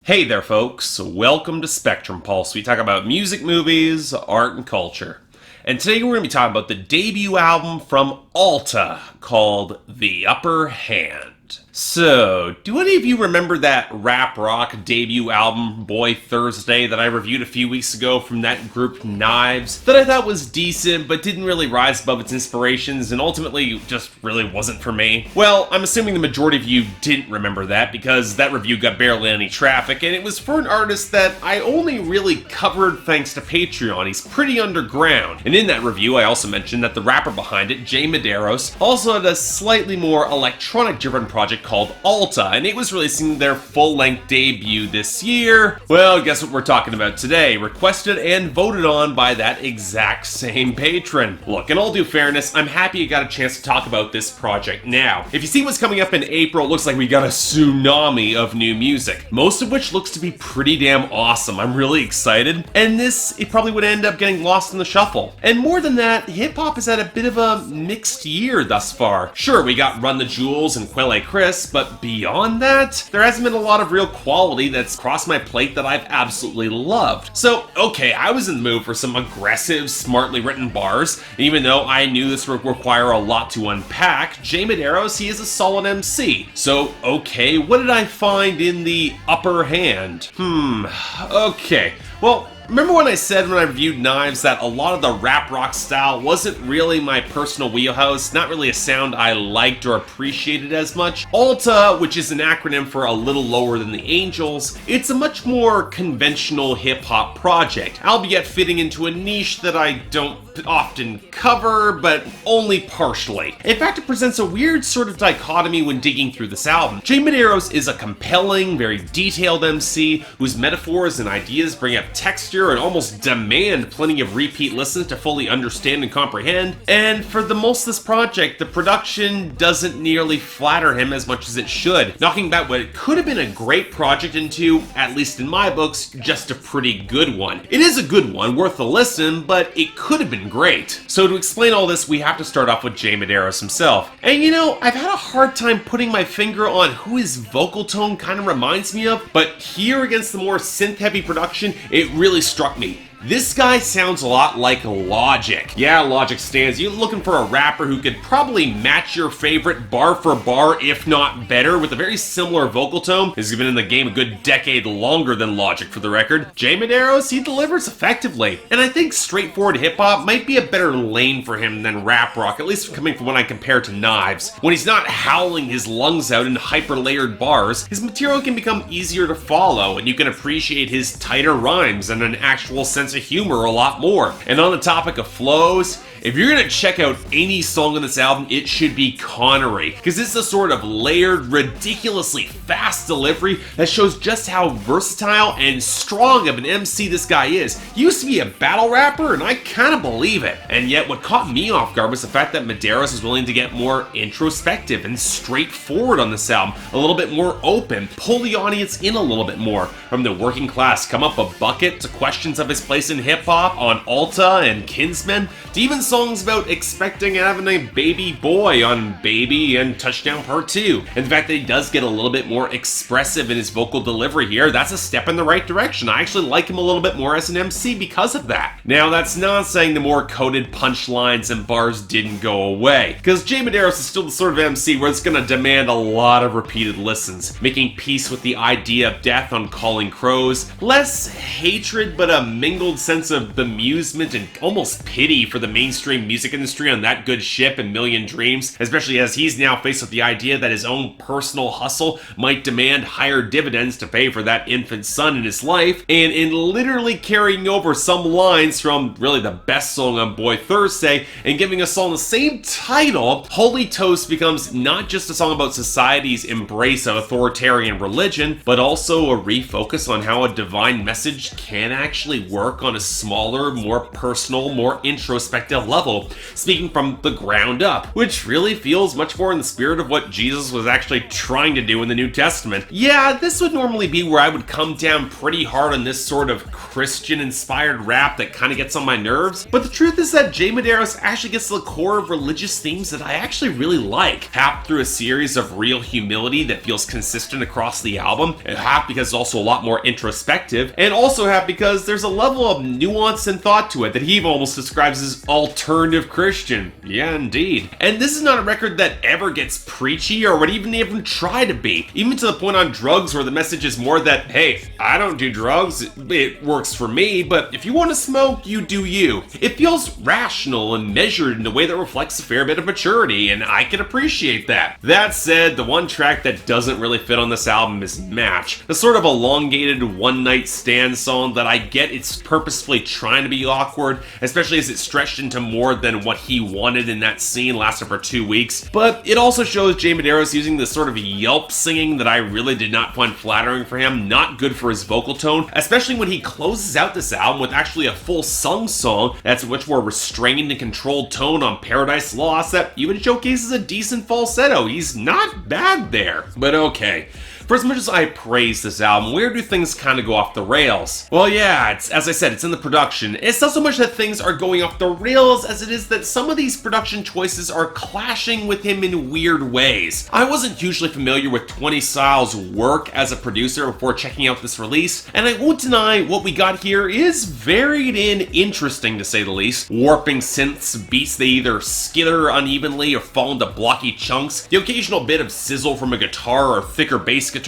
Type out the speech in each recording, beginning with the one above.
Hey there folks, welcome to Spectrum Pulse. We talk about music, movies, art, and culture. And today we're going to be talking about the debut album from AllttA called The Upper Hand. So, do any of you remember that rap rock debut album, Boy Thursday, that I reviewed a few weeks ago from that group Knives, that I thought was decent but didn't really rise above its inspirations and ultimately just really wasn't for me? Well, I'm assuming the majority of you didn't remember that because that review got barely any traffic, and it was for an artist that I only really covered thanks to Patreon. He's pretty underground. And in that review, I also mentioned that the rapper behind it, Medeiros, also had a slightly more electronic-driven project called AllttA, and it was releasing their full-length debut this year. Well, guess what we're talking about today? Requested and voted on by that exact same patron. Look, in all due fairness, I'm happy you got a chance to talk about this project now. If you see what's coming up in April, it looks like we got a tsunami of new music, most of which looks to be pretty damn awesome. I'm really excited, and it probably would end up getting lost in the shuffle. And more than that, hip-hop has had a bit of a mixed year thus far. Sure, we got Run the Jewels and Quelle Chris, but beyond that, there hasn't been a lot of real quality that's crossed my plate that I've absolutely loved. So, okay, I was in the mood for some aggressive, smartly written bars. Even though I knew this would require a lot to unpack, Medeiros, he is a solid MC. So, okay, what did I find in The Upper Hand? Okay, well, remember when I said when I reviewed Knives that a lot of the rap rock style wasn't really my personal wheelhouse, not really a sound I liked or appreciated as much? AllttA, which is an acronym for A Little Lower Than the Angels, it's a much more conventional hip-hop project, albeit fitting into a niche that I don't often cover, but only partially. In fact, it presents a weird sort of dichotomy when digging through this album. Medeiros is a compelling, very detailed MC whose metaphors and ideas bring up texture and almost demand plenty of repeat listens to fully understand and comprehend. And for the most of this project, the production doesn't nearly flatter him as much as it should, knocking back what could have been a great project into, at least in my books, just a pretty good one. It is a good one, worth a listen, but it could have been great. So to explain all this, we have to start off with Medeiros himself. And you know, I've had a hard time putting my finger on who his vocal tone kind of reminds me of, but here against the more synth-heavy production, it really struck me. This guy sounds a lot like Logic. Yeah, Logic stands. You're looking for a rapper who could probably match your favorite bar for bar, if not better, with a very similar vocal tone. He's been in the game a good decade longer than Logic, for the record. Medeiros, he delivers effectively. And I think straightforward hip-hop might be a better lane for him than rap rock, at least coming from when I compare to Knives. When he's not howling his lungs out in hyper-layered bars, his material can become easier to follow, and you can appreciate his tighter rhymes and an actual sense of humor a lot more. And on the topic of flows, if you're gonna check out any song on this album, it should be Connery, because it's a sort of layered, ridiculously fast delivery that shows just how versatile and strong of an MC this guy is. He used to be a battle rapper, and I kind of believe it. And yet what caught me off guard was the fact that Medeiros was willing to get more introspective and straightforward on this album, a little bit more open, pull the audience in a little bit more. From the working class come up a bucket to questions of his place in hip-hop on AllttA and Kinsmen, to even songs about expecting and having a baby boy on Baby and Touchdown Part 2. And the fact that he does get a little bit more expressive in his vocal delivery here, that's a step in the right direction. I actually like him a little bit more as an MC because of that. Now, that's not saying the more coded punchlines and bars didn't go away, because Medeiros is still the sort of MC where it's gonna demand a lot of repeated listens, making peace with the idea of death on Calling Crows, less hatred but a mingled sense of bemusement and almost pity for the mainstream music industry on that good ship and Million Dreams, especially as he's now faced with the idea that his own personal hustle might demand higher dividends to pay for that infant son in his life, and in literally carrying over some lines from really the best song on Boy Thursday and giving a song the same title, Holy Toast becomes not just a song about society's embrace of authoritarian religion, but also a refocus on how a divine message can actually work work on a smaller, more personal, more introspective level, speaking from the ground up, which really feels much more in the spirit of what Jesus was actually trying to do in the New Testament. Yeah, this would normally be where I would come down pretty hard on this sort of Christian-inspired rap that kind of gets on my nerves, but the truth is that Jay Medeiros actually gets to the core of religious themes that I actually really like, half through a series of real humility that feels consistent across the album, and half because it's also a lot more introspective, and also half because there's a level of nuance and thought to it that he almost describes as alternative Christian. Yeah, indeed. And this is not a record that ever gets preachy or would even try to be, even to the point on drugs where the message is more that, hey, I don't do drugs, it works for me, but if you want to smoke, you do you. It feels rational and measured in a way that reflects a fair bit of maturity, and I can appreciate that. That said, the one track that doesn't really fit on this album is Match, the sort of elongated one-night stand song that I get it's purposefully trying to be awkward, especially as it stretched into more than what he wanted in that scene, lasted for 2 weeks, but it also shows Jay Medeiros using this sort of yelp singing that I really did not find flattering for him, not good for his vocal tone, especially when he closes out this album with actually a full sung song that's a much more restrained and controlled tone on Paradise Lost that even showcases a decent falsetto. He's not bad there, but okay. For as much as I praise this album, where do things kind of go off the rails? Well, yeah, as I said, it's in the production. It's not so much that things are going off the rails as it is that some of these production choices are clashing with him in weird ways. I wasn't hugely familiar with 20 Styles' work as a producer before checking out this release, and I won't deny what we got here is varied and interesting to say the least. Warping synths, beats that either skitter unevenly or fall into blocky chunks, the occasional bit of sizzle from a guitar or thicker bass guitar,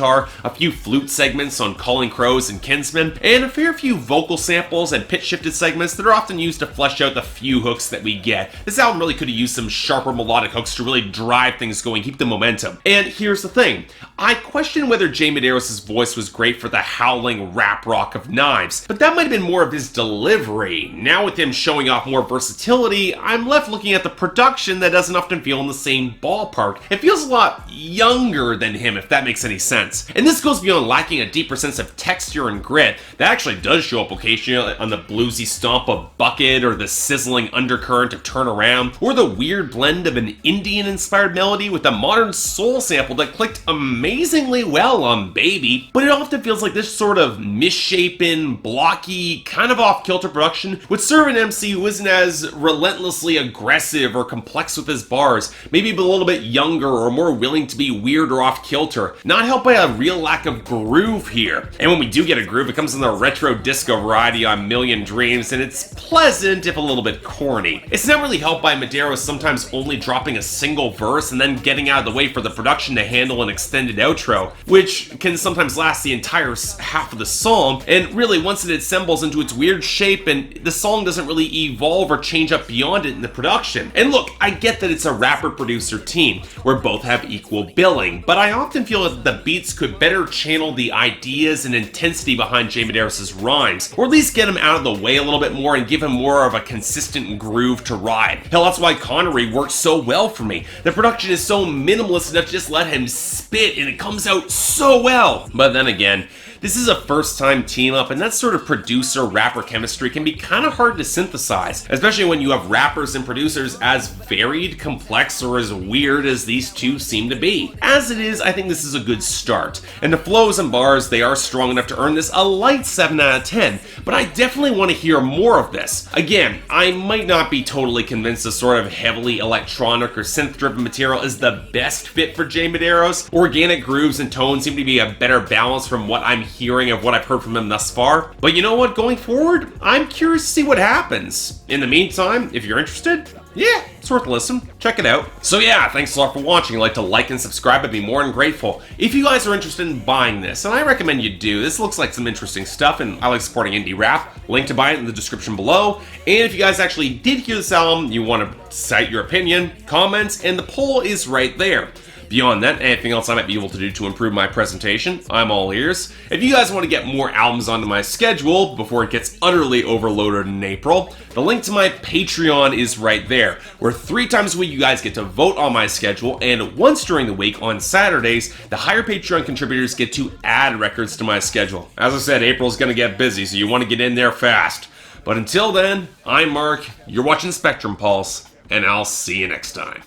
a few flute segments on Calling Crows and Kinsmen, and a fair few vocal samples and pitch-shifted segments that are often used to flesh out the few hooks that we get. This album really could have used some sharper melodic hooks to really drive things going, keep the momentum. And here's the thing, I question whether Jay Medeiros' voice was great for the howling rap rock of Knives, but that might have been more of his delivery. Now with him showing off more versatility, I'm left looking at the production that doesn't often feel in the same ballpark. It feels a lot younger than him, if that makes any sense. And this goes beyond lacking a deeper sense of texture and grit. That actually does show up occasionally on the bluesy stomp of Bucket or the sizzling undercurrent of Turn Around, or the weird blend of an Indian-inspired melody with a modern soul sample that clicked amazingly well on Baby. But it often feels like this sort of misshapen, blocky, kind of off-kilter production would serve an MC who isn't as relentlessly aggressive or complex with his bars, maybe a little bit younger or more willing to be weird or off-kilter, not helped by a real lack of groove here. And when we do get a groove, it comes in the retro disco variety on Million Dreams, and it's pleasant if a little bit corny. It's not really helped by Maderos sometimes only dropping a single verse and then getting out of the way for the production to handle an extended outro, which can sometimes last the entire half of the song, and really once it assembles into its weird shape and the song doesn't really evolve or change up beyond it in the production. And look, I get that it's a rapper-producer team, where both have equal billing, but I often feel that the beats could better channel the ideas and intensity behind Jay Medeiros' rhymes, or at least get him out of the way a little bit more and give him more of a consistent groove to ride. Hell, that's why Connery works so well for me. The production is so minimalist enough to just let him spit and it comes out so well. But then again, this is a first-time team-up, and that sort of producer-rapper chemistry can be kind of hard to synthesize, especially when you have rappers and producers as varied, complex, or as weird as these two seem to be. As it is, I think this is a good start, and the flows and bars, they are strong enough to earn this a light 7 out of 10, but I definitely want to hear more of this. Again, I might not be totally convinced this sort of heavily electronic or synth-driven material is the best fit for Jay Medeiros. Organic grooves and tones seem to be a better balance from what I'm hearing of what I've heard from him thus far. But you know what, going forward, I'm curious to see what happens. In the meantime, if you're interested, yeah, it's worth a listen. Check it out. So yeah, thanks a lot for watching. I'd like to like and subscribe. I'd be more than grateful. If you guys are interested in buying this, and I recommend you do, this looks like some interesting stuff, and I like supporting indie rap. Link to buy it in the description below. And if you guys actually did hear this album, you want to cite your opinion, comments, and the poll is right there. Beyond that, anything else I might be able to do to improve my presentation, I'm all ears. If you guys want to get more albums onto my schedule before it gets utterly overloaded in April, the link to my Patreon is right there, where 3 times a week you guys get to vote on my schedule, and once during the week on Saturdays, the higher Patreon contributors get to add records to my schedule. As I said, April's gonna get busy, so you want to get in there fast. But until then, I'm Mark, you're watching Spectrum Pulse, and I'll see you next time.